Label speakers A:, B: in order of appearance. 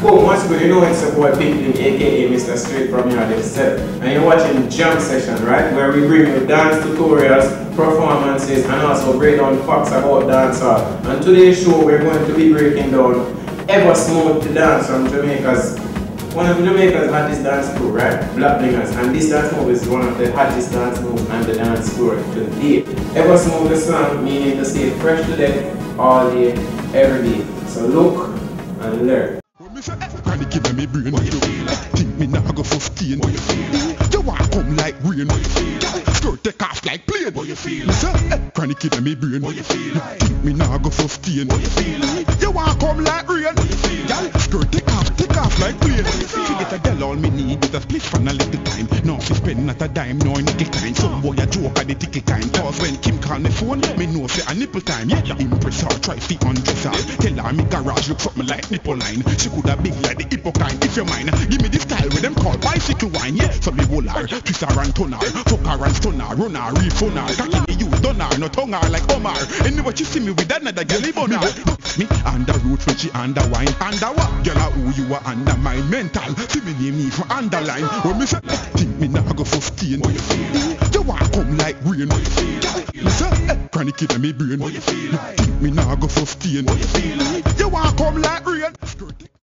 A: Boom, what's good? You know it's your boy Big Lim, aka Mr. Straight from here himself. And you're watching Jam Session, right? Where we bring you dance tutorials, performances, and also break down facts about dancehall. And today's show we're going to be breaking down Ever Smooth to Dance from Jamaica's one of Jamaica's hottest dance crew, right? Black Bingers. And this dance move is one of the hottest dance moves on the dance floor today. Ever Smooth the song, meaning to stay fresh to death all day, every day. So look and learn.
B: Chronic in my brain. What you feel like? Think me nah go sustain. What you feel like? You want come like rain. What you feel like? Skirt take off like plane. What you feel like? Chronic in my brain. What you feel like? Think me nah go sustain. What you feel like? You want come like rain. What you feel like? Skirt take off like plane. What you feel like? Get a girl all me need is a split fan a little time. No she spend not a dime, no nickel kind. Some boy a joke at the ticket time. Cause when Kim call me phone, me know say a nipple time. Yeah, impress her, try to undress her. Tell her me garage look something like nipple line. She could have big like the hippo kind. If you mind, give me the style with them called bicycle wine. Yeah, so me roll her, twist her and turn her, fuck her and stun her, run her, refund her. Cocky me use done her, not tongue her like Omar. Anyway, she see me with another girl, he bun her. Me under roots when she under wine. Under what? Girl, who you are under my mental. See me name me for underline. When me say, think me nah go sustain. What you feel like? You want come like rain. What you feel like? Me say, chronic in my brain. What you feel like? Think me nah go sustain. What you feel like? You want come like rain.